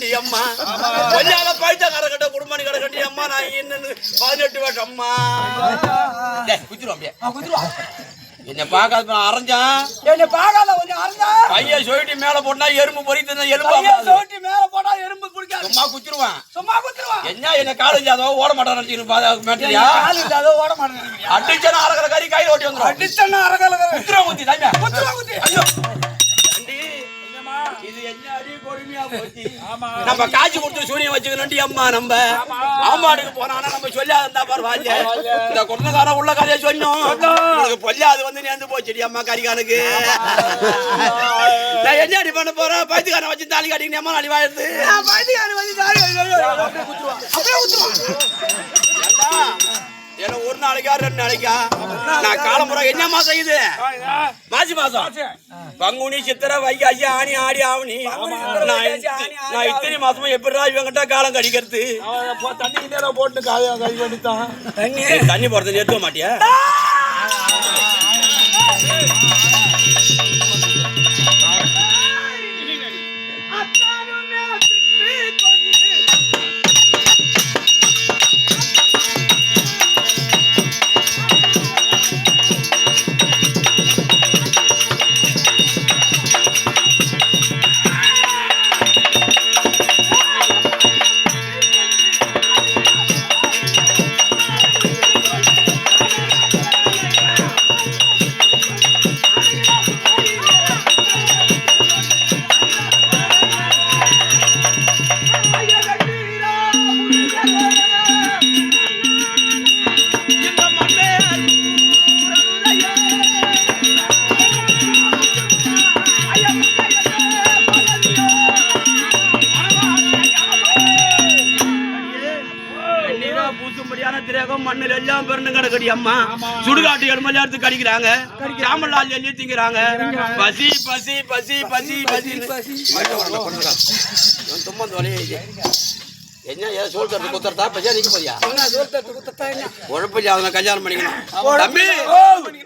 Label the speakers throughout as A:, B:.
A: கட்டி அம்மா கொஞ்சால பைத்த கரை கட்ட குடும்பம் கடை கட்டி அம்மா நான் என்னன்னு 18 வருஷம் அம்மா குதிருவோம் என்ன பாக்காத அரைஞ்சான்
B: என்ன பாக்காத கொஞ்சம் அரைஞ்சா
A: கைய சொல்லிட்டு மேல போட்டா எறும்பு பொறித்து எலும்பு
B: சொல்லிட்டு மேல போட்டா எறும்பு குடிக்காது
A: சும்மா குத்துருவான் என்ன கால் இல்லாதோ ஓட மாட்டான் நினைச்சுக்கிட்டு
B: கால் இல்லாதோ ஓட மாட்டேன்
A: அடிச்சனா அரகர கறி கையில ஓட்டி வந்துடும்
B: அடிச்சனா அரகர
A: குத்துறா ஊத்தி தாங்க
B: ஐயோ
A: இது என்ன அடி கொடுமையா போச்சு நம்ம காட்சி கொடுத்து சூரியன் வச்சுக்கணும்டி அம்மா நம்ம ஆமாடுக்கு போனானா நம்ம சொல்லாத இருந்தா பரவாயில்ல இந்த கொண்டக்கார உள்ள கதையை சொன்னோம் உனக்கு பொல்லாது வந்து நேர்ந்து போச்சுடி அம்மா கரிகானுக்கு நான் என்ன அடி பண்ண போறேன் பைத்துக்காரன் வச்சு தாலி காட்டிங்க அம்மா நாளை வாழ்த்து
B: பைத்தியக்காரன் வந்து தாலி அப்படியே
A: ஏன்னா ஒரு நாளைக்கா 2 நாளைக்கா நான் காலமுறை என்ன மாசம் இது மாசி மாசம் பங்குனி சித்திரை வைகாசி ஆணி ஆடி ஆவணி நான் இத்தனை மாசமா எப்படிடா இவங்கிட்ட காலம் கடிக்கிறது
B: தண்ணி போட்டு கை பண்ணித்தான்
A: தண்ணி போறது நிறுத்த மாட்டியா மண்ணில் எல்லாம் பிறந்து கிடக்கடி அம்மா சுடுகாட்டு எலும்பு கடிக்கிறாங்க சாமலால் எள்ளி திங்கிறாங்க பசி பசி பசி பசி பசி தும்மா தொலையே என்ன சோல் தட்டு குத்துறதா பஜா நிக்க போறியா உழப்பு அதை கல்யாணம் பண்ணிக்கணும் தம்பி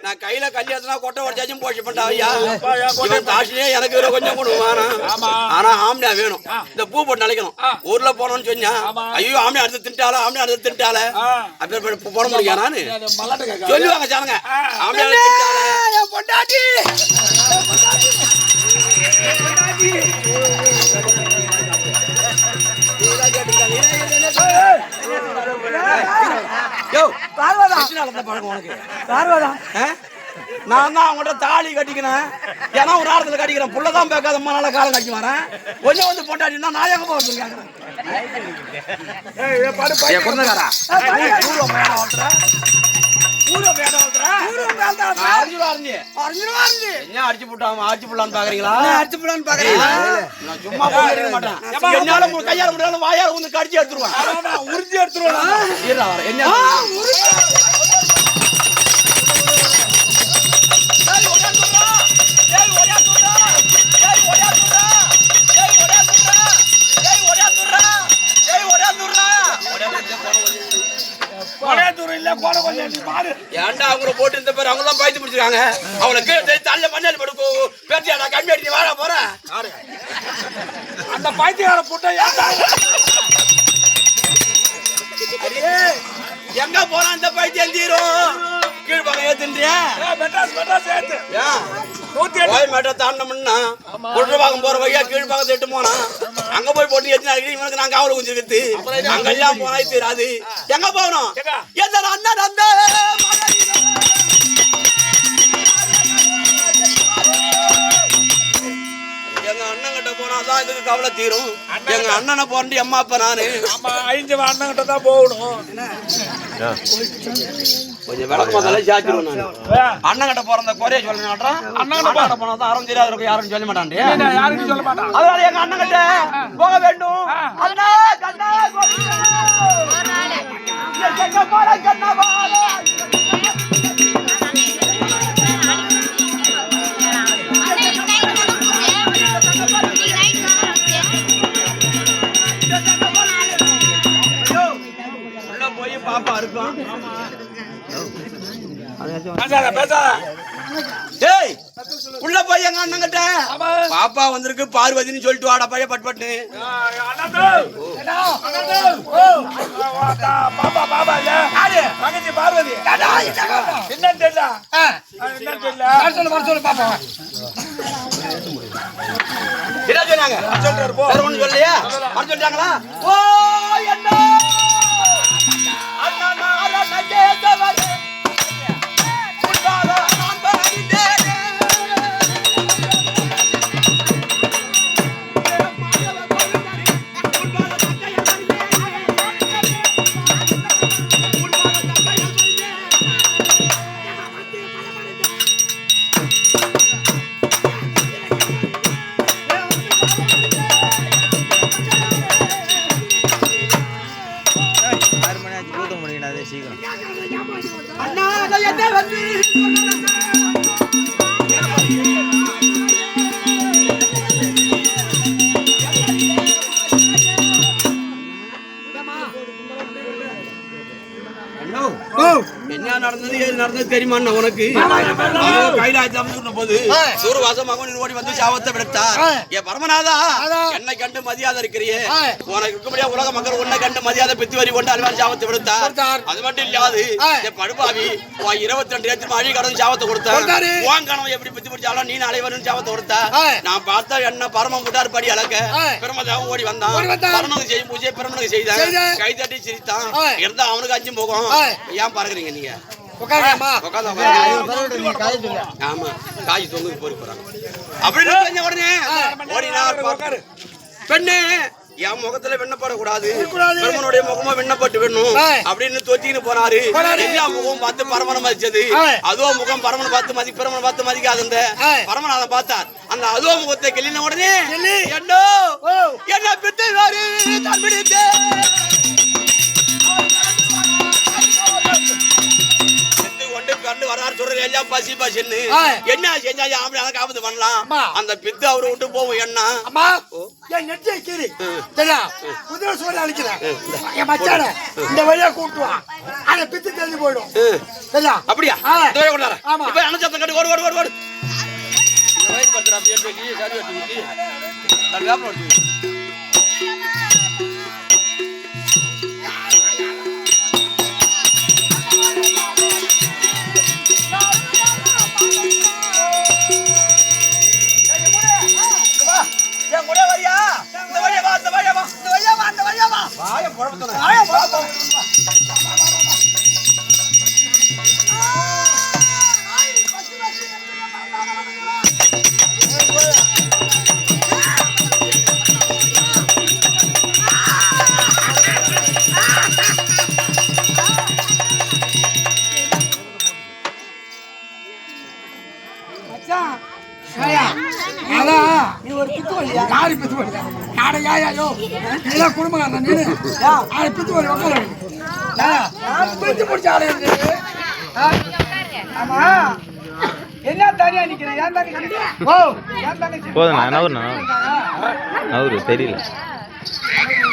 A: நான் கையில கல்யாணத்தினா கொட்டை உடச்சாச்சும் போஷ் பண்ணா ஐயா இவன் தாசிலே எனக்கு கொஞ்சம் கொடுவானா ஆனா ஆம்னியா வேணும் இந்த பூ போட்டு நினைக்கணும் ஊர்ல போனோம்னு சொன்னா ஐயோ ஆம்னியா அடுத்து தின்ட்டால அப்படி போட முடியும் நானு சொல்லுவாங்க சாருங்க ஆம்னியா தின்ட்டால பொண்டாட்டி நான் தான் அவங்கள்ட்ட தாலி கட்டிக்கிறேன் ஏன்னா ஒரு ஆரத்துல கட்டிக்கிறேன் புள்ளதான் பேக்காத நாள காலம் கட்டி வரேன் கொஞ்சம் வந்து பொண்டாட்டினா நான் எங்க போறேன் அடிச்சு புட்டான்னு பாக்குறீங்களா சும்மா மாட்டேன் என்னால கையால முடியாது வாயால வந்து கடிச்சு எடுத்துருவேன் உறுதி எடுத்துருவேன் என்ன ஏன்டா அவங்கள போட்டு இந்த பேர் அவங்க தான் பாய்த்து முடிச்சிருக்காங்க அவளுக்கு தள்ள மண்ணாடி படுக்கோ பேட்டியாடா கம்மி அடிச்சு வாழ போறேன்
B: அந்த பாய்த்தியார போட்டா
A: எங்க போனா இந்த பைத்தியம் தீரும் கீழ்பாகம் ஏத்துன்றியா தாண்டம்னா கொட்டுபாகம் போற வழியா கீழ்பாகத்தை எட்டு போனா அங்க போய் போட்டு எத்தனை இவனுக்கு நான் காவல குஞ்சிருக்கு அங்க எல்லாம் போனா தீராது எங்க போகணும் எங்க அண்ணன் கிட்ட போனாதான் இதுக்கு கவலை தீரும் எங்க அண்ணனை போறண்டி அம்மா அப்ப நானு
B: அண்ணன் கிட்ட தான் போகணும்
A: கொஞ்சம் விளக்கமாதாலே சாத்திருவேன் அண்ணன் கிட்ட போற குறைய சொல்ல மாட்டான் அண்ணன் கிட்ட போனாதான் அறம் தெரியாது இருக்கும் யாரும் சொல்ல மாட்டான்
B: யாருக்கும் சொல்ல மாட்டான்
A: அதனால எங்க அண்ணன் கிட்ட போக வேண்டும் பாப்பா இருக்கும்
B: தாத்தா
A: டேய் உள்ள போய் எங்க அண்ணன் கிட்ட
B: ஆமா.
A: பாப்பா வந்திருக்கு பார்வதின்னு சொல்லிட்டு வாடா பைய பட்பட்டு
B: அண்ணாத்து பாப்பா பாப்பா இல்ல தங்கச்சி பார்வதி என்னன்னு தெரியல என்னன்னு தெரியல
C: சொல்லு பாப்பா.
A: என்ன சொன்னாங்க
B: சொல்றாரு போ
A: வேற ஒண்ணும் சொல்லியா வர சொல்லிட்டாங்களா ஓ என்ன அண்ணா நாரா நகேதவரே உண்டால நான் பரிதே அண்ணா என்ன வந்து என்ன நடந்தது ஏது நடந்தது தெரியுமா உனக்கு கைலாயம் சொன்ன போது சூரவாசமாக ஓடி வந்து சாபத்தை விடுத்தார் என் பரமநாதா என்னை கண்டு மரியாதை இருக்கிறியே உனக்கு இருக்கக்கூடிய உலக மக்கள் உன்னை கண்டு மரியாதை பித்து வரி கொண்டு அல்வான் சாபத்தை விடுத்தார் அது மட்டும் இல்லாது என் படுபாவி 22 ஏத்து அழி கடந்து சாபத்தை கொடுத்தார் உன் கணவன் எப்படி பித்து பிடிச்சாலும் நீ நாளை வரும் சாபத்தை கொடுத்தா நான் பார்த்தா என்ன பரமம் விட்டார் படி அளக்க பிரமதாவும் ஓடி வந்தான் பரமனுக்கு செய்யும் பூஜை பிரமனுக்கு செய்தான் கை தட்டி சிரித்தான் இருந்தா அவனுக்கு அஞ்சு போகும் ஏன் பாருங்க நீங்க பெண்ணே என் முகத்துல வெண்ணப்படக்கூடாது பெருமனுடைய முகமா வெண்ணப்பட்டு வேணும் அப்படின்னு தொத்தின்னு போனாரு எல்லா முகம் பார்த்து பரமனை மதிச்சது அதோ முகம் பரமனை பார்த்து பிரமனை பார்த்து மதிக்காது அந்த பரமநாதன் பார்த்தார் அந்த அதோ முகத்தை கிள்ளின உடனே என்ன பித்தை வாரு தம்பிடித்தே கண்டு வராரு சொல்றது எல்லாம் பசி பசின்னு என்ன செஞ்சா ஆம்பளை காப்பது பண்ணலாம் அந்த பித்து அவரை விட்டு போவோம் என்ன
C: என் நெற்றியை கீறி சரியா குதிரை சோறு அழிக்கிறேன் என் மச்சான இந்த வழியா கூட்டுவான் அதை பித்து தெரிஞ்சு போயிடும் சரியா
A: அப்படியா
C: ஆமா
A: இப்ப அனுச்சத்தை கட்டு ஓடு ஓடு ஓடு ஓடு
C: நீ ஒரு பித்து வழியா யாரு பித்து வழியா யார யாயோ இதெல்லாம் குடும்பக்காரன் நீ யாரு பித்து வழி உட்கார பித்து பிடிச்ச ஆளு ஆமா என்ன தனியா நிக்கிற ஏன் தங்கச்சி ஓ ஏன் தங்கச்சி
D: போதும் அவரு தெரியல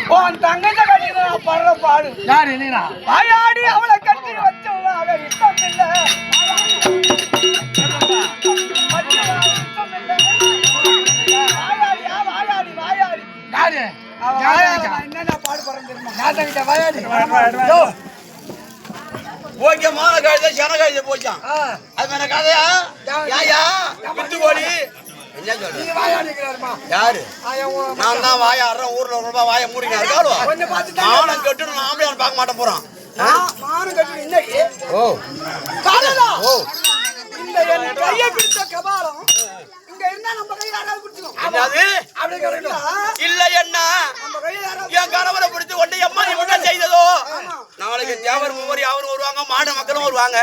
C: ஓ அந்த தங்கச்சி கட்டினா படுற பாடு யாரு நீனா வாயாடி அவளை கட்டி வச்சவங்க அவ இஷ்டம் இல்ல என்னென்ன பாடு பறந்து
A: ஓகே மான கழுத சன கழுத போச்சான் அது மேல கதையா யாயா பித்து கோழி என்ன சொல்ற யாரு நான் தான் வாயாடுறேன் ஊர்ல ரொம்ப வாய மூடினா இருக்காளோ மானம் கட்டு நாமளே பார்க்க மாட்டேன் போறான்
C: மானம் கட்டு இன்னைக்கு ஓ காலடா ஓ இந்த என் கையை பிடிச்ச கபாலம் இங்க என்ன நம்ம கை யாராவது பிடிச்சுக்கும்
A: என்னது
C: அப்படி கரெக்ட்டா
A: இல்ல என்ன
C: நம்ம கை யாராவது
A: என் கணவரை பிடிச்சு கொண்டு எம்மா நீ என்ன செய்ததோ நாளைக்கு தேவர் மூவரி அவரும் வருவாங்க மாடு மக்களும் வருவாங்க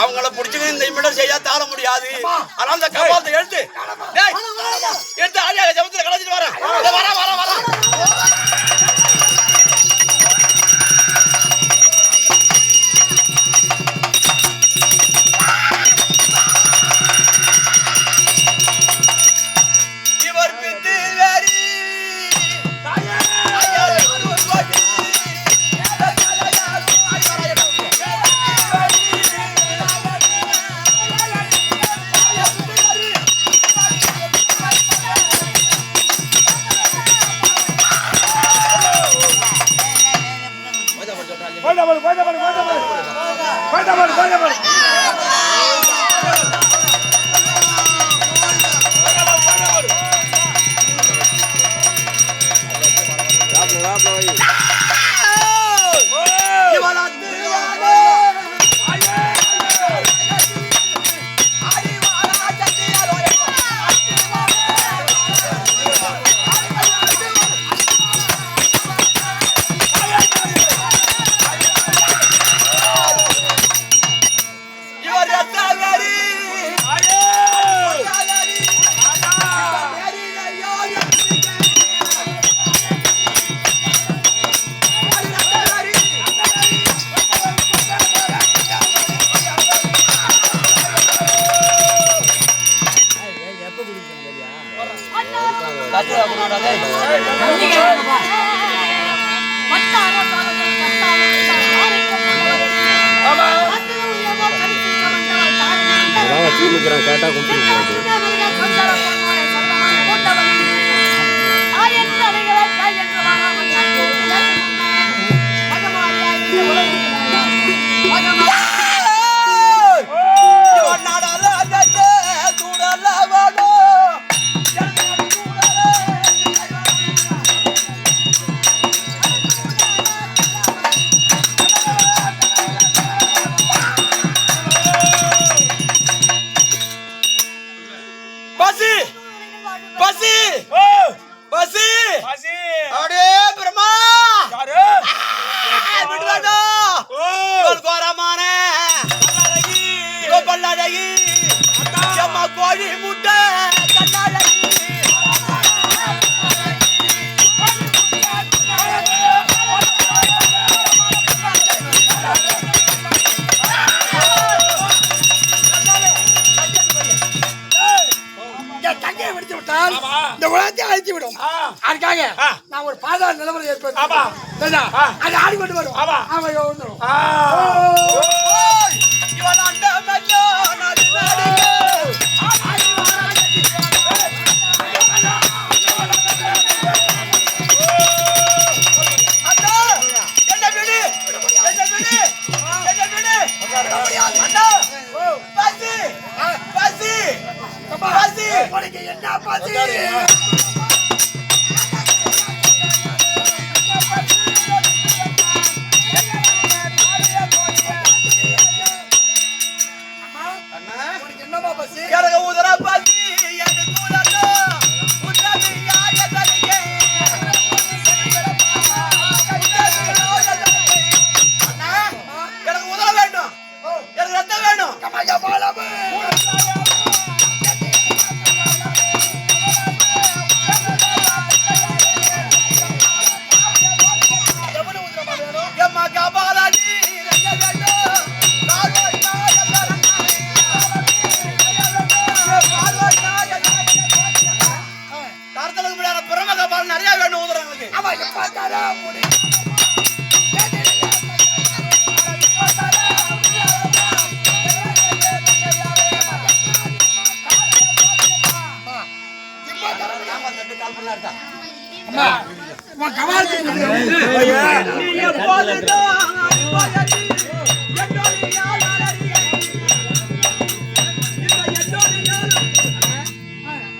A: அவங்கள பிடிச்சுக்கிட்டு இந்த இம்மிடம் செய்ய தாழ முடியாது ஆனா அந்த கபாலத்தை எடுத்து எடுத்து ஆரியாக ஜபத்துல கலச்சிட்டு வரேன் வர வர வர
D: அதான் வச்சுருக்கிறேன் கேட்டால் கொடுத்துருக்கோம்.
A: பசி பசி பசி அடே பிரம்மா விடுவாடா கோரமான பல்லாடகி அம்மா கோழி முட்டை கண்ணாடகி
C: தங்கையை விடுத்து விட்டால் இந்த உலகத்தை அழித்து விடும். அதுக்காக நான் ஒரு பாதாள நிலவரம் ஏற்படுத்தி அது ஆடிக்கொண்டு வரும். அவன் வந்துடும். என்ன பாசி என்னமா பசி
A: கரக ஊதரா பாசி எனக்கு கூடாதோ உதவி யாய தலிகே அண்ணா எனக்கு உதவ வேண்டும் எனக்கு ரத்தம் வேணும்
C: கமாயா பாலமே
A: எம்மா காபாலாடி ரங்க வேண்டும் கால்வாய் நாய கார்த்தலுக்கு முன்னாடி பிரம காபால் நிறைய வேணும் ஊதுறவங்களுக்கு
C: ஆமா எப்ப தாரா முடி அம்மா உன் கவால்
A: நீ எப்போதுதான் அடிப்பாயடி என்னோட யாழறியே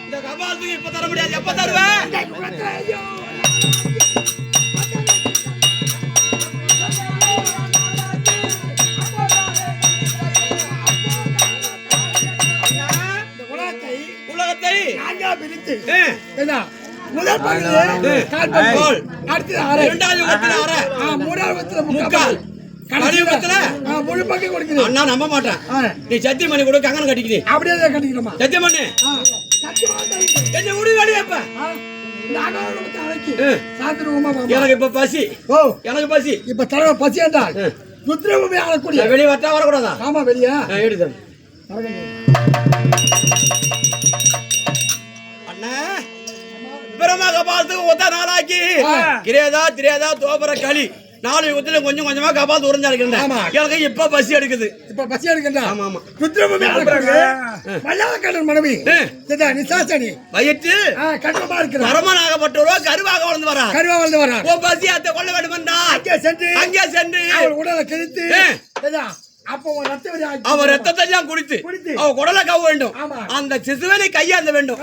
A: இந்த கபாலுக்கு இப்ப தர முடியாது எப்ப தருவேன் உலகத்தை
C: நான்கா பிரித்து முதல் பகுதி
A: கோல்
C: அடுத்தது அரை
A: இரண்டாவது யுகத்துல அரை
C: மூணாவது யுகத்துல
A: முக்கால் கலியுகத்துல
C: முழு பங்கு கொடுக்குது.
A: அண்ணா நம்ப மாட்டேன் நீ சத்தியம் பண்ணி கூட கங்கன் கட்டிக்குது
C: அப்படியே தான் கட்டிக்கிறோமா
A: சத்தியம் பண்ணு என்ன முடிவு அடியப்ப எனக்கு இப்ப பசி எனக்கு பசி
C: இப்ப தலைவ பசி என்றால் ருத்ரபூமி ஆளக்கூடிய
A: வெளியே வட்டா வரக்கூடாதா
C: ஆமா வெளியா
A: எடுத்து அண்ணா பிரமாக பார்த்து ஒத்த நாளாக்கி கிரேதா திரேதா தோபர களி 4 யுகத்துல கொஞ்சம் கொஞ்சமா கபால் உறைஞ்சா இருக்கிறேன் எனக்கு இப்ப பசி எடுக்குது
C: இப்ப பசி எடுக்கிறா
A: ஆமா ஆமா
C: ருத்ரபூமி ஆளக்கூடிய மல்லாக்கண்ணன் மனைவி நிசாசனி
A: வயிற்று
C: கட்டமா இருக்கிற
A: அரமனாகப்பட்டவரோ கருவாக வளர்ந்து வரா
C: கருவா வந்து வரா
A: ஓ பசி அத்தை கொள்ள வேண்டும் என்றா அங்கே சென்று
C: அவள் உடலை கிழித்து அப்போ
A: அவர் ரத்தத்தையும் குடித்து அவ குடலை கவ வேண்டும் அந்த சிசுவனை கையாந்த வேண்டும்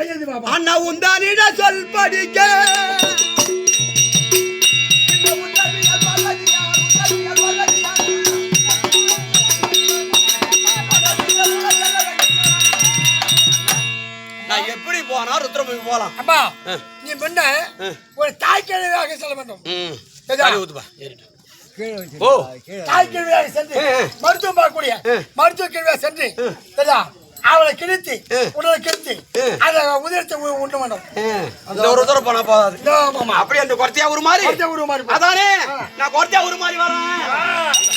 A: அண்ணா உந்தானிட சொல் படிக்க நான் எப்படி போனா ருத்ரபூமி போலாம்
C: அப்பா நீ முன்ன ஒரு தாய் கேள்வியாக செல்ல வேண்டும்
A: ஊத்துப்பா ஏறிட்டு
C: ஓ தாய் கேள்வியாக சென்று மருத்துவம் பார்க்கக்கூடிய மருத்துவ கேள்வியாக சென்று சரியா அவளை கிழித்து உடலை கிழித்து அதை உதிரத்தை உண்டு வேணும்
A: அந்த ஒரு தூரம் போனா போதாது அப்படி அந்த கொர்த்தியா ஒரு மாதிரி அதானே நான் கொர்த்தியா ஒரு மாதிரி வரேன்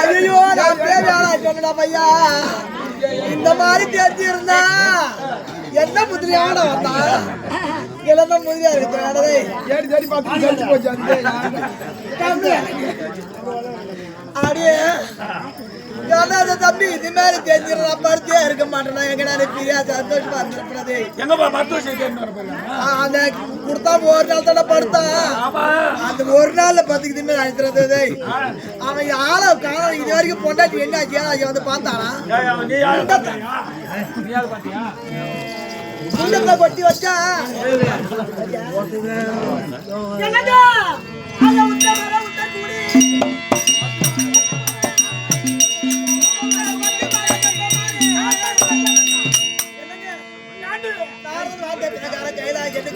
C: ஐயோ நான் பேவியாரா சொன்னா பையா இந்த மாதிரி தெரிஞ்சு இருந்தா என்ன முதிரியான வந்தா இளந்த முதிரியா இருக்கு
B: தேடி தேடி பார்த்து தெரிஞ்சு போச்சு
C: அடியே சொல்லாத தம்பி இது மாதிரி தெரிஞ்சிருந்தா படுத்தியா இருக்க மாட்டேனா எங்கடா பிரியா சந்தோஷமா இருந்திருப்பது
B: எங்கப்பா மருத்துவ
C: அந்த கொடுத்தா ஒரு நாள் தானே படுத்தான் அந்த ஒரு நாள்ல பத்துக்கு தின்னு அழைத்துறது அவன் ஆள காலம் இது வரைக்கும் பொண்டாட்டி என்ன ஆச்சு வந்து பார்த்தானா சுண்டத்தை கொட்டி வச்சா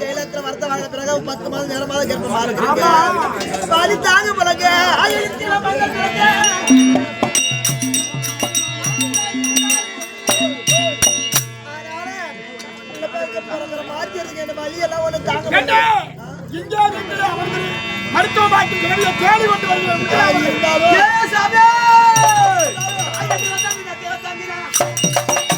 C: கையில வரத்த வாங்க பிறகு 10 மாதம் நேரமாக கர்ப்பமா இருக்கு பாதி தாங்க பிறகு
B: மருத்துவ பாட்டி தேடி கொண்டு வருகிறோம்.